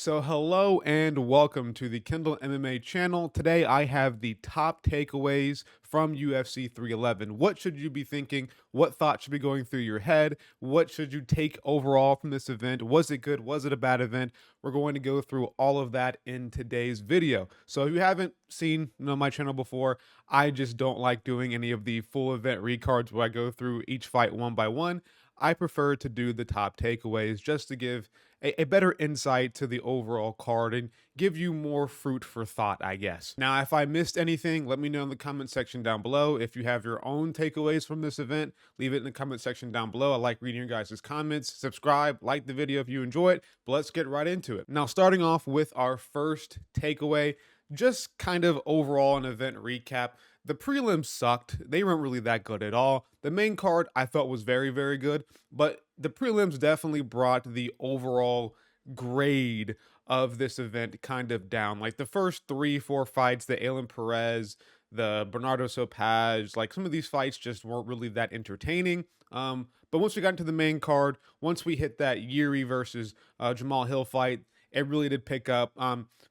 So hello and welcome to the Kindle MMA channel. Today I have the top takeaways from UFC 311. What should you be thinking? What thoughts should be going through your head? What should you take overall from this event? Was it good? Was it a bad event? We're going to go through all of that in today's video. So if you haven't seen my channel before, I just don't like doing any of the full event recards where I go through each fight one by one. I prefer to do the top takeaways just to give a better insight to the overall card and give you more fruit for thought, I guess. Now, if I missed anything, let me know in the comment section down below. If you have your own takeaways from this event, leave it in the comment section down below. I like reading your guys' comments. Subscribe, like the video if you enjoy it, but let's get right into it. Now, starting off with our first takeaway, just kind of overall an event recap. The prelims sucked. They weren't really that good at all. The main card I thought was very, very good, but the prelims definitely brought the overall grade of this event kind of down. Like the first 3, 4 fights, the Alan Perez, the Bernardo Sopage, like some of these fights just weren't really that entertaining. But once we got into the main card, once we hit that YURI versus Jamal Hill fight, it really did pick up.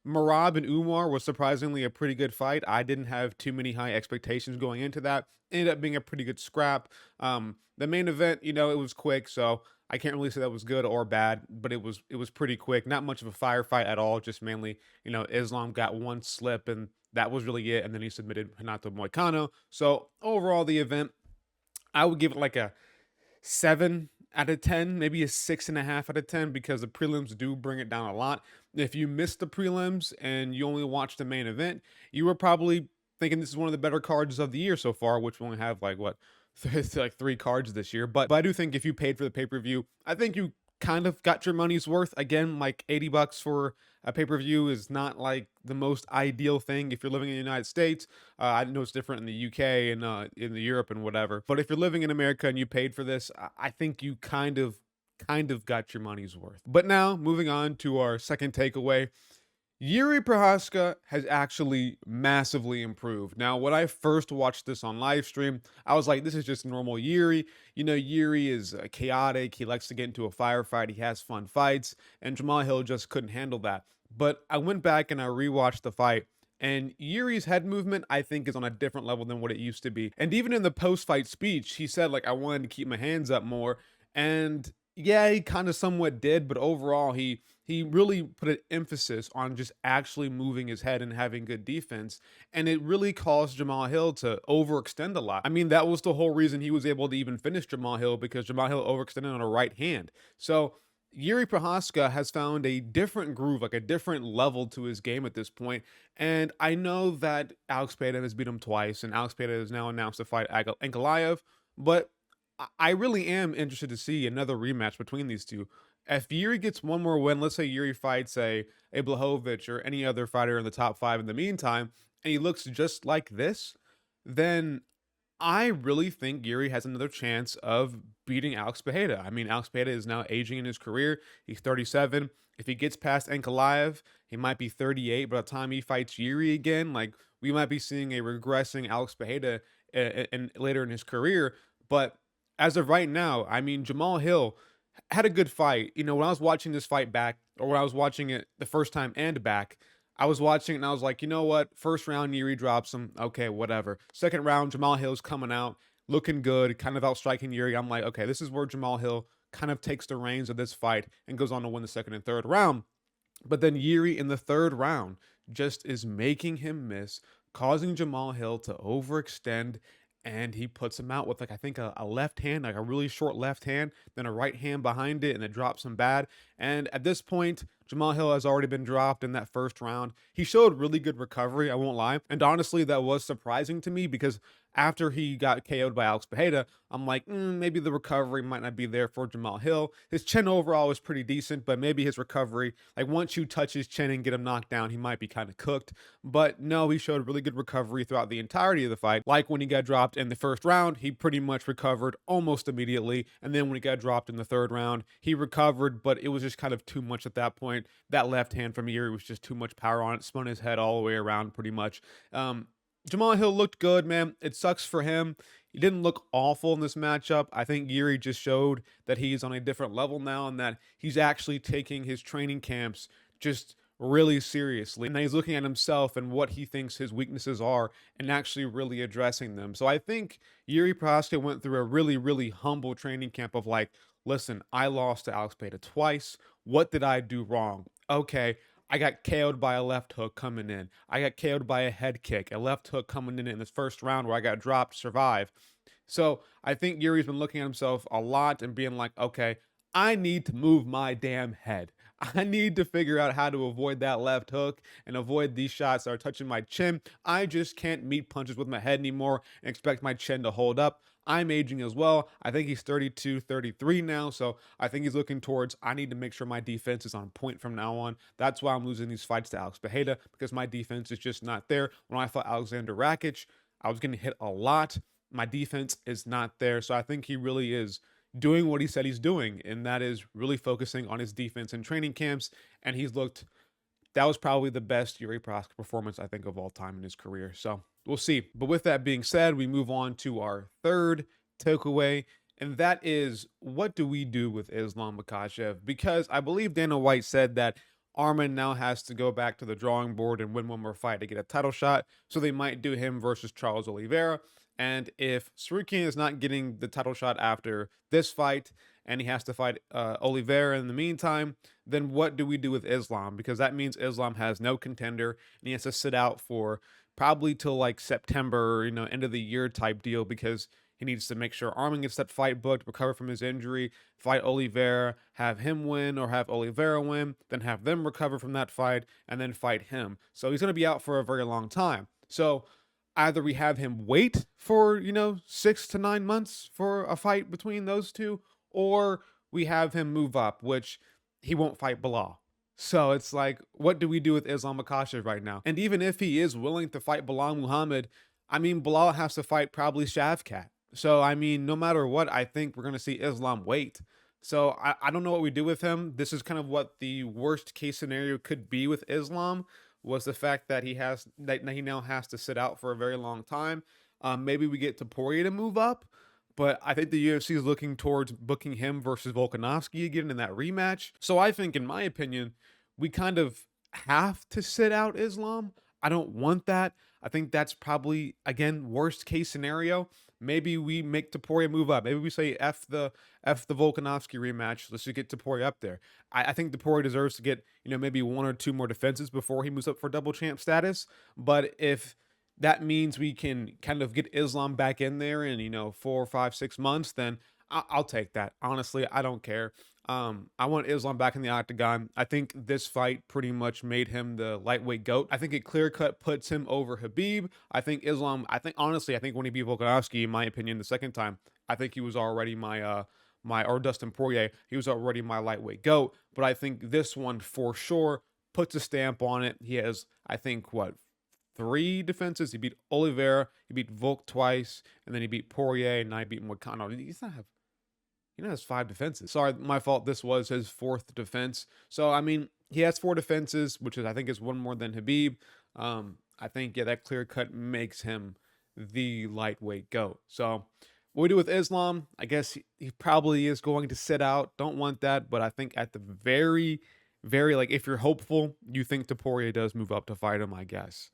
Marab and Umar was surprisingly a pretty good fight. I didn't have too many high expectations going into that. Ended up being a pretty good scrap. The main event, it was quick, so I can't really say that was good or bad, but it was pretty quick. Not much of a firefight at all. Just mainly, Islam got one slip, and that was really it. And then he submitted Renato Moicano. So overall, the event, I would give it like a 7 out of 10, maybe a 6.5 out of 10, because the prelims do bring it down a lot. If you missed the prelims and you only watched the main event, you were probably thinking this is one of the better cards of the year so far, which we only have like what, like 3 cards this year. But I do think if you paid for the pay-per-view, I think you kind of got your money's worth. Again, like $80 for a pay-per-view is not like the most ideal thing if you're living in the United States. I know it's different in the UK and in the Europe and whatever. But if you're living in America and you paid for this, I think you kind of got your money's worth. But now moving on to our second takeaway. YURI PAHASKA has actually massively improved. Now, when I first watched this on live stream, I was like, this is just normal YURI. YURI is chaotic. He likes to get into a firefight. He has fun fights. And Jamal Hill just couldn't handle that. But I went back and I rewatched the fight. And Yuri's head movement, I think, is on a different level than what it used to be. And even in the post-fight speech, he said, like, I wanted to keep my hands up more. And yeah, he kind of somewhat did, but overall, he really put an emphasis on just actually moving his head and having good defense. And it really caused Jamal Hill to overextend a lot. I mean, that was the whole reason he was able to even finish Jamal Hill, because Jamal Hill overextended on a right hand. So YURI PAHASKA has found a different groove, like a different level to his game at this point. And I know that Alex Pereira has beat him twice, and Alex Pereira has now announced to fight Ankalaev, but I really am interested to see another rematch between these two. If YURI gets one more win, let's say YURI fights a Blachowicz or any other fighter in the top 5 in the meantime, and he looks just like this, then I really think YURI has another chance of beating Alex Pereira. I mean, Alex Pereira is now aging in his career. He's 37. If he gets past Ankalaev, he might be 38. By the time he fights YURI again, like, we might be seeing a regressing Alex Pereira later in his career. But as of right now, I mean, Jamal Hill had a good fight. When I was watching this fight back, or when I was watching it the first time and back, I was watching it and I was like, you know what? First round, YURI drops him. Okay, whatever. Second round, Jamal Hill's coming out, looking good, kind of outstriking YURI. I'm like, okay, this is where Jamal Hill kind of takes the reins of this fight and goes on to win the second and third round. But then YURI in the third round just is making him miss, causing Jamal Hill to overextend, and he puts him out with, like, I think a left hand, like a really short left hand, then a right hand behind it, and it drops him bad. And at this point, Jamal Hill has already been dropped in that first round. He showed really good recovery, I won't lie. And honestly, that was surprising to me, because after he got KO'd by Alex Pereira, I'm like, maybe the recovery might not be there for Jamal Hill. His chin overall was pretty decent, but maybe his recovery, like, once you touch his chin and get him knocked down, he might be kind of cooked. But no, he showed really good recovery throughout the entirety of the fight. Like when he got dropped in the first round, he pretty much recovered almost immediately. And then when he got dropped in the third round, he recovered, but it was just kind of too much at that point. That left hand from YURI was just too much power on it, spun his head all the way around pretty much. Jamal Hill looked good, man. It sucks for him. He didn't look awful in this matchup. I think YURI just showed that he's on a different level now, and that he's actually taking his training camps just really seriously. And then he's looking at himself and what he thinks his weaknesses are and actually really addressing them. So I think Yuri Prohaska went through a really, really humble training camp of like, listen, I lost to Alex Pereira twice. What did I do wrong? Okay, I got KO'd by a left hook coming in. I got KO'd by a head kick, a left hook coming in this first round where I got dropped to survive. So I think Yuri's been looking at himself a lot and being like, okay, I need to move my damn head. I need to figure out how to avoid that left hook and avoid these shots that are touching my chin. I just can't meet punches with my head anymore and expect my chin to hold up. I'm aging as well. I think he's 32, 33 now. So I think he's looking towards, I need to make sure my defense is on point from now on. That's why I'm losing these fights to Alex Pereira, because my defense is just not there. When I fought Alexander Rakic, I was getting hit a lot. My defense is not there. So I think he really is doing what he said he's doing, and that is really focusing on his defense in training camps. And he's looked, that was probably the best Yuri Prohaska performance, I think, of all time in his career. So we'll see. But with that being said, we move on to our third takeaway, and that is, what do we do with Islam Makhachev? Because I believe Dana White said that Arman now has to go back to the drawing board and win one more fight to get a title shot. So they might do him versus Charles Oliveira. And if Sarukian is not getting the title shot after this fight and he has to fight Oliveira in the meantime, then what do we do with Islam? Because that means Islam has no contender and he has to sit out for probably till like September, end of the year type deal, because he needs to make sure Arman gets that fight booked, recover from his injury, fight Oliveira, have him win or have Oliveira win, then have them recover from that fight, and then fight him. So he's going to be out for a very long time. So either we have him wait for, 6 to 9 months for a fight between those two, or we have him move up, which he won't fight Bilal. So it's like, what do we do with Islam Makhachev right now? And even if he is willing to fight Bilal Muhammad, I mean, Bilal has to fight probably Shavkat. So, I mean, no matter what, I think we're going to see Islam wait. So I don't know what we do with him. This is kind of what the worst case scenario could be with Islam, was the fact that he now has to sit out for a very long time. Maybe we get Topuria to move up, but I think the UFC is looking towards booking him versus Volkanovski again in that rematch. So I think, in my opinion, we kind of have to sit out Islam. I don't want that. I think that's probably, again, worst case scenario. Maybe we make Topuria move up. Maybe we say F the Volkanovski rematch. Let's just get Topuria up there. I think Topuria deserves to get, maybe 1 or 2 more defenses before he moves up for double champ status. But if that means we can kind of get Islam back in there in, 4, 5, 6 months, then I'll take that. Honestly, I don't care. I want Islam back in the octagon. I think this fight pretty much made him the lightweight GOAT. I think it clear cut puts him over Khabib. Honestly, I think when he beat Volkanovski, in my opinion, the second time, I think he was already or Dustin Poirier, he was already my lightweight GOAT. But I think this one for sure puts a stamp on it. He has, I think, 3 defenses. He beat Oliveira, he beat Volk twice, and then he beat Poirier, and now he beat Moicano. He has 5 defenses. Sorry, my fault. This was his 4th defense. So, I mean, he has 4 defenses, which I think is 1 more than Khabib. I think, that clear cut makes him the lightweight GOAT. So, what we do with Islam, I guess he probably is going to sit out. Don't want that, but I think at the very, very, if you're hopeful, you think Topuria does move up to fight him, I guess.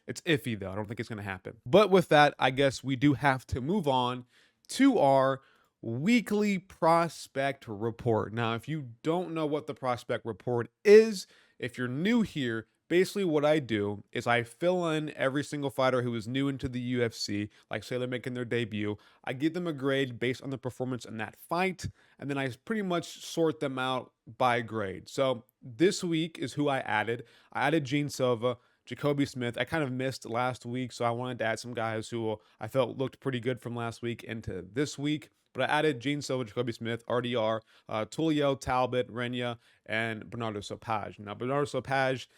It's iffy, though. I don't think it's going to happen. But with that, I guess we do have to move on to our weekly prospect report. Now, if you don't know what the prospect report is, if you're new here, basically what I do is I fill in every single fighter who is new into the UFC, like say they're making their debut. I give them a grade based on the performance in that fight, and then I pretty much sort them out by grade. So this week is who I added. I added Gene Silva, Jacoby Smith. I kind of missed last week, so I wanted to add some guys who I felt looked pretty good from last week into this week. But I added Gene Silva, Jacoby Smith, RDR, Tulio, Talbot, Renya, and Bernardo Sopage. Now, Bernardo Sopage,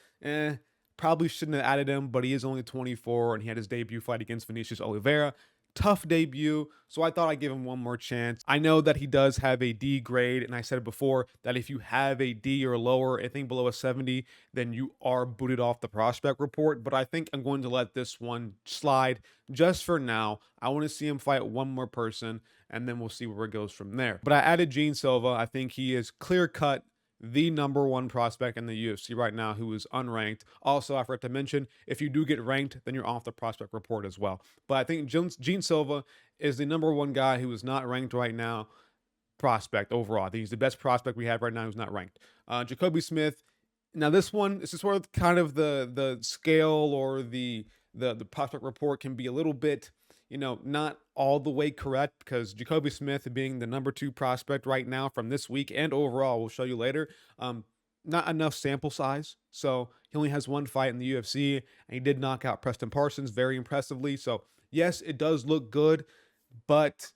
probably shouldn't have added him, but he is only 24, and he had his debut fight against Vinicius Oliveira. Tough debut, so I thought I'd give him one more chance. I know that he does have a D grade, and I said it before that if you have a D or lower, I think below a 70, then you are booted off the prospect report. But I think I'm going to let this one slide just for now. I want to see him fight one more person, and then we'll see where it goes from there. But I added Gene Silva. I think he is clear cut the number one prospect in the UFC right now who is unranked. Also, I forgot to mention, if you do get ranked, then you're off the prospect report as well. But I think Gene Silva is the number one guy who is not ranked right now prospect overall. I think he's the best prospect we have right now who's not ranked. Jacoby Smith. Now this is sort of kind of the scale or the prospect report can be a little bit, not all the way correct because Jacoby Smith being the number two prospect right now from this week and overall, we'll show you later. Not enough sample size. So he only has one fight in the UFC and he did knock out Preston Parsons very impressively. So yes, it does look good, but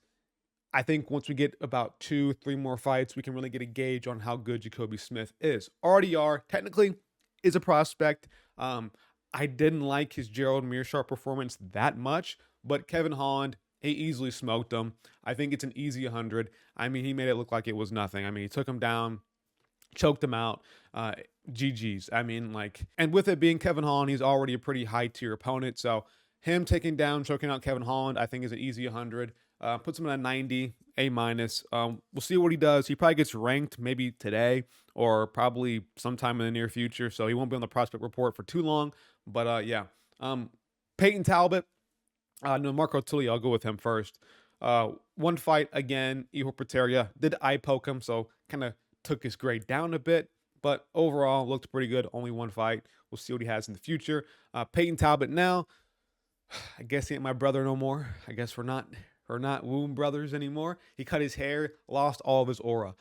I think once we get about 2, 3 more fights, we can really get a gauge on how good Jacoby Smith is. RDR technically is a prospect. I didn't like his Gerald Meerschaert performance that much, but Kevin Holland, he easily smoked him. I think it's an easy 100. I mean, he made it look like it was nothing. I mean, he took him down, choked him out. GG's. I mean, and with it being Kevin Holland, he's already a pretty high tier opponent. So him taking down, choking out Kevin Holland, I think is an easy 100. Puts him at a 90, A minus. We'll see what he does. He probably gets ranked maybe today or probably sometime in the near future. So he won't be on the prospect report for too long. But yeah. Peyton Talbot. No, Marco Tully, I'll go with him first. One fight again, Ihor Prateria did eye poke him, so kind of took his grade down a bit. But overall, looked pretty good. Only one fight. We'll see what he has in the future. Peyton Talbot now. I guess he ain't my brother no more. I guess we're not womb brothers anymore. He cut his hair, lost all of his aura.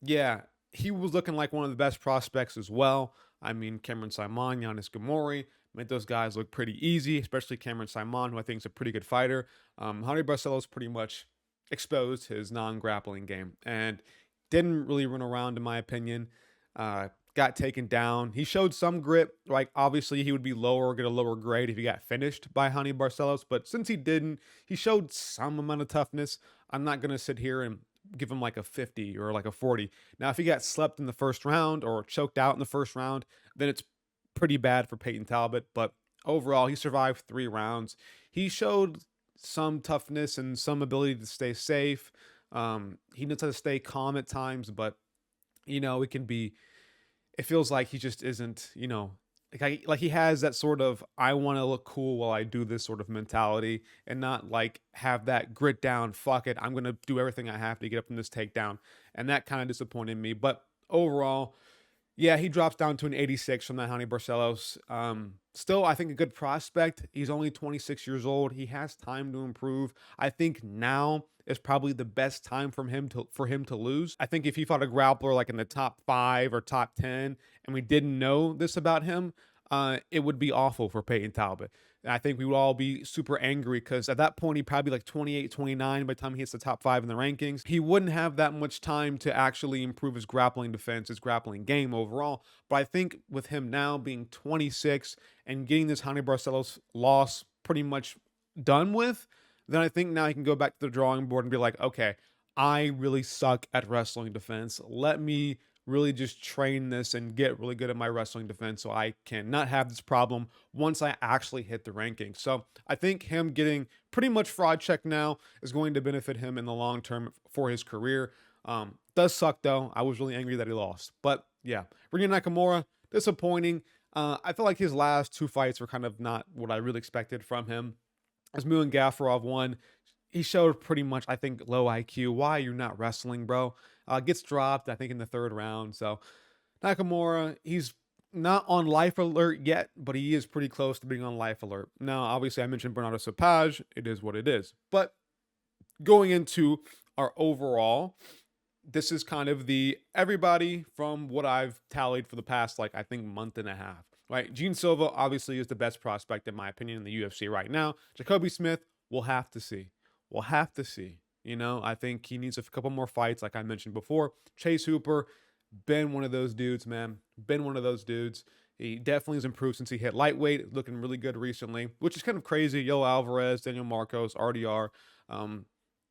Yeah, he was looking like one of the best prospects as well. I mean, Cameron Simon, Giannis Gamori made those guys look pretty easy, especially Cameron Simon, who I think is a pretty good fighter. Jaime Barcelos pretty much exposed his non-grappling game and didn't really run around, in my opinion. Got taken down. He showed some grit. Like, obviously, he would be lower, get a lower grade if he got finished by Jaime Barcelos. But since he didn't, he showed some amount of toughness. I'm not going to sit here and give him like a 50 or like a 40. Now, if he got slept in the first round or choked out in the first round, then it's pretty bad for Peyton Talbot. But overall, he survived 3 rounds. He showed some toughness and some ability to stay safe. He knows how to stay calm at times, but, it can be, it feels like he just isn't, like he has that sort of I want to look cool while I do this sort of mentality and not like have that grit down, fuck it, I'm going to do everything I have to get up from this takedown. And that kind of disappointed me. But overall, yeah, he drops down to an 86 from that Jaime Barcelos. Still, I think a good prospect. He's only 26 years old. He has time to improve. I think now is probably the best time for him to lose. I think if he fought a grappler like in the top 5 or top 10, and we didn't know this about him, it would be awful for Peyton Talbot. And I think we would all be super angry because at that point, he'd probably be like 28, 29 by the time he hits the top 5 in the rankings. He wouldn't have that much time to actually improve his grappling defense, his grappling game overall. But I think with him now being 26 and getting this Jaime Barcelos loss pretty much done with, then I think now he can go back to the drawing board and be like, okay, I really suck at wrestling defense. Let me really just train this and get really good at my wrestling defense so I can not have this problem once I actually hit the rankings. So I think him getting pretty much fraud check now is going to benefit him in the long term for his career. Does suck though. I was really angry that he lost. But yeah, Rinya Nakamura, disappointing. I feel like his last 2 fights were kind of not what I really expected from him. As Muin Gafurov won, he showed pretty much, I think, low IQ. Why you're not wrestling, bro? Gets dropped, I think, in the 3rd round. So Nakamura, he's not on life alert yet, but he is pretty close to being on life alert. Now, obviously, I mentioned Bernardo Sapage. It is what it is. But going into our overall, this is kind of the everybody from what I've tallied for the past, I think, month and a half. Right? Gene Silva obviously is the best prospect, in my opinion, in the UFC right now. Jacoby Smith, we'll have to see. We'll have to see. I think he needs a couple more fights, like I mentioned before. Chase Hooper, been one of those dudes, man. Been one of those dudes. He definitely has improved since he hit lightweight, looking really good recently, which is kind of crazy. Yo Alvarez, Daniel Marcos, RDR.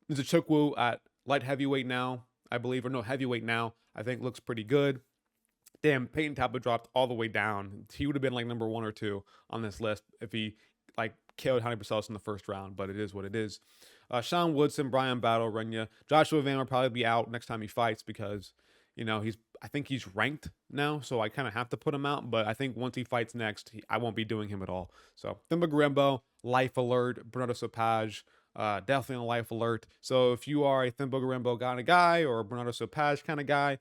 Nzechukwu at light heavyweight now, I believe, or no, heavyweight now, I think looks pretty good. Damn, Peyton Talbot dropped all the way down. He would have been like number 1 or 2 on this list if he killed Jaime Barcelos in the 1st round, but it is what it is. Sean Woodson, Brian Battle, Renya. Joshua Van will probably be out next time he fights because I think he's ranked now, so I kind of have to put him out. But I think once he fights next, I won't be doing him at all. So Thimba Garembo, life alert. Bernardo Sopage, definitely on life alert. So if you are a Thimba Garembo kind of guy or a Bernardo Sopage kind of guy,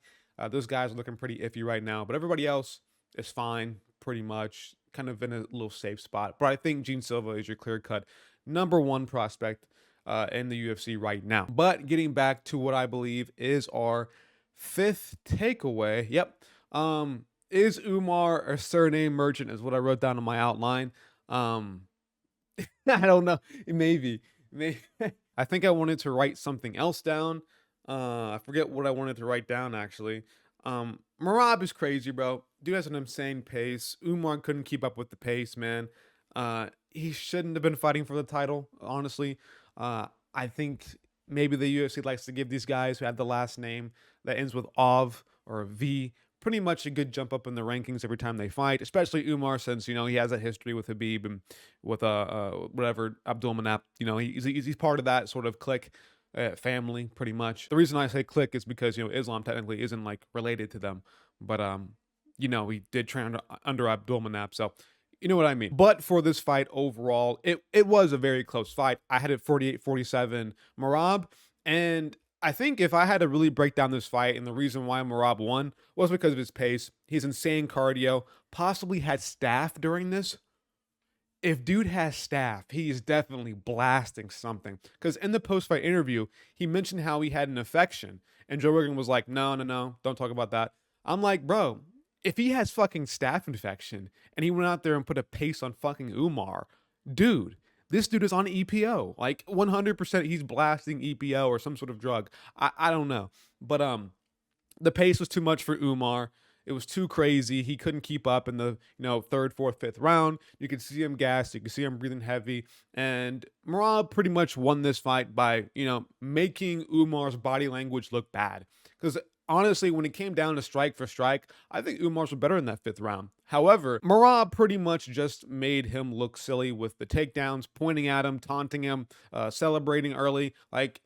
those guys are looking pretty iffy right now. But everybody else is fine, pretty much, kind of in a little safe spot. But I think Gene Silva is your clear cut number one prospect in the UFC right now. But getting back to what I believe is our fifth takeaway. Yep. Is Umar a surname merchant? Is what I wrote down in my outline. Um, I don't know. Maybe. Maybe. I think I wanted to write something else down. I forget what I wanted to write down actually. Merab is crazy, bro. Dude has an insane pace. Umar couldn't keep up with the pace, man. He shouldn't have been fighting for the title, honestly. I think maybe the UFC likes to give these guys who have the last name that ends with Ov or V pretty much a good jump up in the rankings every time they fight, especially Umar, since he has a history with Habib and with whatever Abdulmanap. He's part of that sort of clique. Family, pretty much. The reason I say clique is because Islam technically isn't like related to them, but he did train under Abdulmanap, so you know what I mean. But for this fight overall, it was a very close fight. I had it 48-47 Merab, and I think if I had to really break down this fight, and the reason why Merab won was because of his pace, his insane cardio, possibly had staff during this. If dude has staff, he is definitely blasting something. Because in the post-fight interview, he mentioned how he had an infection, and Joe Rogan was like, "No, no, no, don't talk about that." I'm like, bro, if he has fucking staph infection and he went out there and put a pace on fucking Umar, dude, this dude is on EPO. Like 100%, he's blasting EPO or some sort of drug. I don't know, but the pace was too much for Umar. It was too crazy. He couldn't keep up in the third, fourth, fifth round. You could see him gassed. You could see him breathing heavy. And Merab pretty much won this fight by making Umar's body language look bad. Because honestly, when it came down to strike for strike, I think Umar's were better in that fifth round. However, Merab pretty much just made him look silly with the takedowns, pointing at him, taunting him, celebrating early. Like,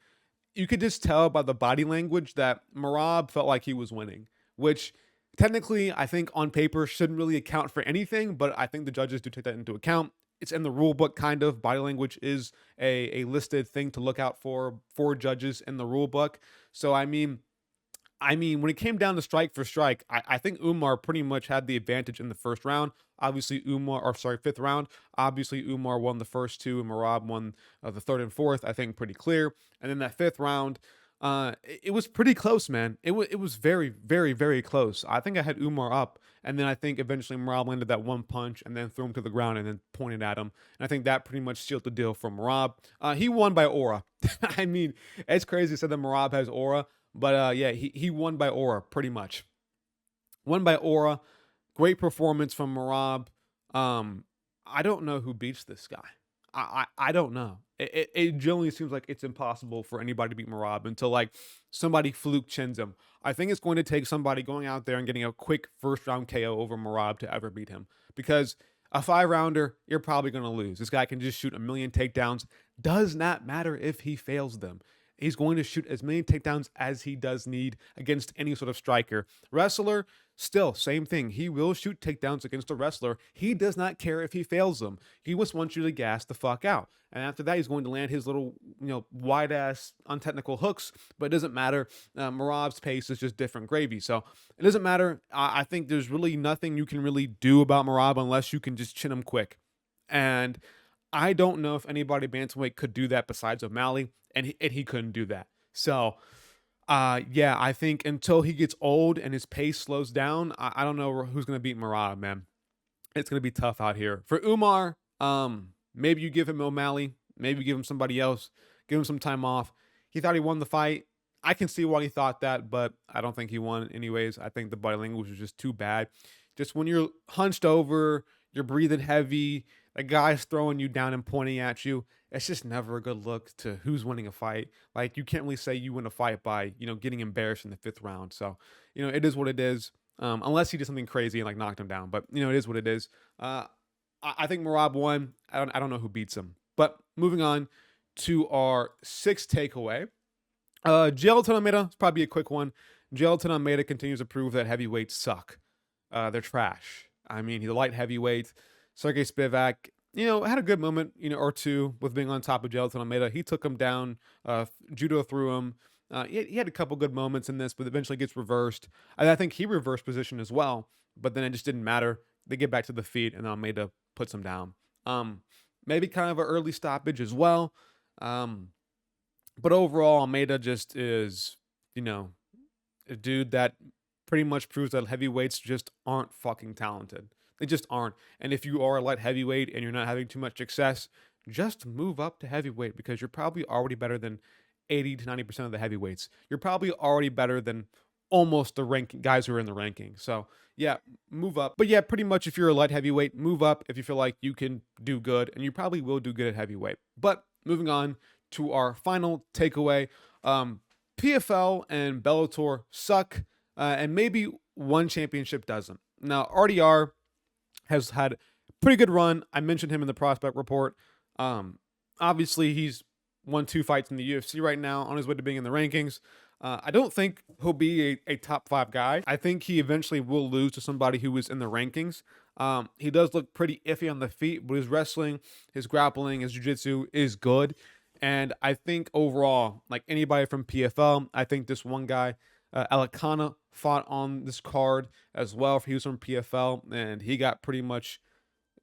you could just tell by the body language that Merab felt like he was winning, which technically I think on paper shouldn't really account for anything, but I think the judges do take that into account. It's in the rule book, kind of. Body language is a listed thing to look out for judges in the rule book. So when it came down to strike for strike, I think Umar pretty much had the advantage in the first round. Obviously, fifth round. Obviously, Umar won the first two, and Merab won the third and fourth. I think pretty clear. And then that fifth round, it was pretty close, man. It was very, very, very close. I think I had Umar up, and then I think eventually Merab landed that one punch and then threw him to the ground and then pointed at him. And I think that pretty much sealed the deal for Merab. He won by aura. I mean, it's crazy to say that Merab has aura. But yeah, he won by aura, pretty much. Won by aura. Great performance from Merab. I don't know who beats this guy. I don't know. It generally seems like it's impossible for anybody to beat Merab until like somebody fluke chins him. I think it's going to take somebody going out there and getting a quick first round KO over Merab to ever beat him. Because a 5-rounder, you're probably going to lose. This guy can just shoot a million takedowns. Does not matter if he fails them. He's going to shoot as many takedowns as he does need against any sort of striker. Wrestler, still, same thing. He will shoot takedowns against a wrestler. He does not care if he fails them. He just wants you to gas the fuck out. And after that, he's going to land his little, wide-ass, untechnical hooks. But it doesn't matter. Merab's pace is just different gravy. So it doesn't matter. I think there's really nothing you can really do about Merab unless you can just chin him quick. And I don't know if anybody bantamweight could do that besides O'Malley, and he couldn't do that. So, yeah, I think until he gets old and his pace slows down, I don't know who's going to beat Merab, man. It's going to be tough out here. For Umar, maybe you give him O'Malley. Maybe you give him somebody else. Give him some time off. He thought he won the fight. I can see why he thought that, but I don't think he won anyways. I think the body language was just too bad. Just when you're hunched over, you're breathing heavy, a guy's throwing you down and pointing at you, it's just never a good look to who's winning a fight. Like, you can't really say you win a fight by, getting embarrassed in the fifth round. So, it is what it is. Unless he did something crazy and like knocked him down, but it is what it is. I think Merab won. I don't know who beats him, but moving on to our sixth takeaway. Gelon Ona is probably a quick one. Gelon Ona continues to prove that heavyweights suck. They're trash. I mean, he's a light heavyweight. Sergey Spivak, had a good moment, or two with being on top of Gelon Ona. He took him down, judo through him. He had a couple good moments in this, but eventually gets reversed. And I think he reversed position as well, but then it just didn't matter. They get back to the feet, and Almeida puts him down. Maybe kind of an early stoppage as well. But overall, Almeida just is, a dude that pretty much proves that heavyweights just aren't fucking talented. They just aren't. And if you are a light heavyweight and you're not having too much success, just move up to heavyweight because you're probably already better than 80 to 90% of the heavyweights. You're probably already better than almost the rank guys who are in the ranking. So yeah, move up. But yeah, pretty much if you're a light heavyweight, move up if you feel like you can do good, and you probably will do good at heavyweight. But moving on to our final takeaway, PFL and Bellator suck, and maybe one championship doesn't. Now RDR has had a pretty good run. I mentioned him in the prospect report. Obviously he's won 2 fights in the UFC right now, on his way to being in the rankings. I don't think he'll be a top 5 guy. I think he eventually will lose to somebody who is in the rankings. He does look pretty iffy on the feet, but his wrestling, his grappling, his jiu-jitsu is good. And I think overall, like anybody from PFL, I think this one guy, Alicana, fought on this card as well. He was from PFL, and he got pretty much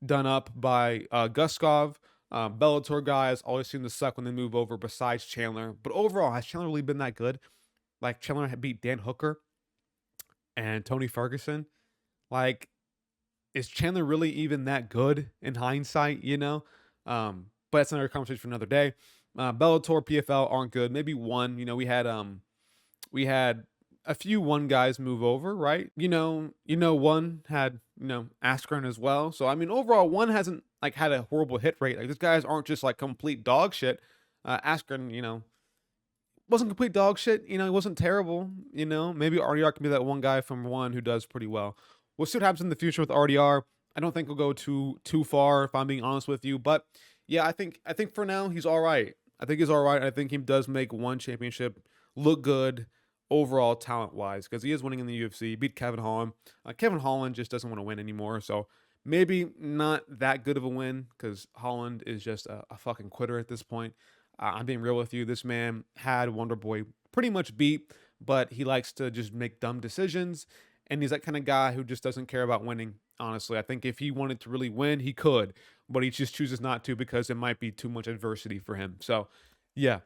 done up by Guskov. Bellator guys always seem to suck when they move over besides Chandler. But overall, has Chandler really been that good? Like, Chandler had beat Dan Hooker and Tony Ferguson. Like, is Chandler really even that good in hindsight, But that's another conversation for another day. Bellator, PFL aren't good. Maybe one. We had a few one guys move over, right? One had, Askren as well. So I mean, overall, one hasn't like had a horrible hit rate. Like, these guys aren't just like complete dog shit. Askren, wasn't complete dog shit. He wasn't terrible. Maybe RDR can be that one guy from one who does pretty well. We'll see what happens in the future with RDR. I don't think we'll go too far, if I'm being honest with you. But yeah, I think for now he's all right. I think he's all right. I think he does make one championship look good overall talent wise, because he is winning in the UFC. He beat Kevin Holland. Kevin Holland just doesn't want to win anymore. So maybe not that good of a win, because Holland is just a fucking quitter at this point. I'm being real with you. This man had Wonder Boy pretty much beat, but he likes to just make dumb decisions. And he's that kind of guy who just doesn't care about winning, honestly. I think if he wanted to really win, he could, but he just chooses not to because it might be too much adversity for him. So, yeah.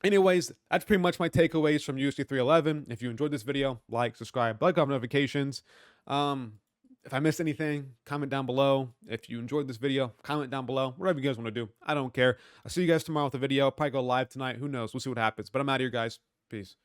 Anyways, that's pretty much my takeaways from UFC 311. If you enjoyed this video, like, subscribe, bell icon notifications. If I missed anything, comment down below. If you enjoyed this video, comment down below. Whatever you guys want to do, I don't care. I'll see you guys tomorrow with a video. I'll probably go live tonight. Who knows? We'll see what happens. But I'm out of here, guys. Peace.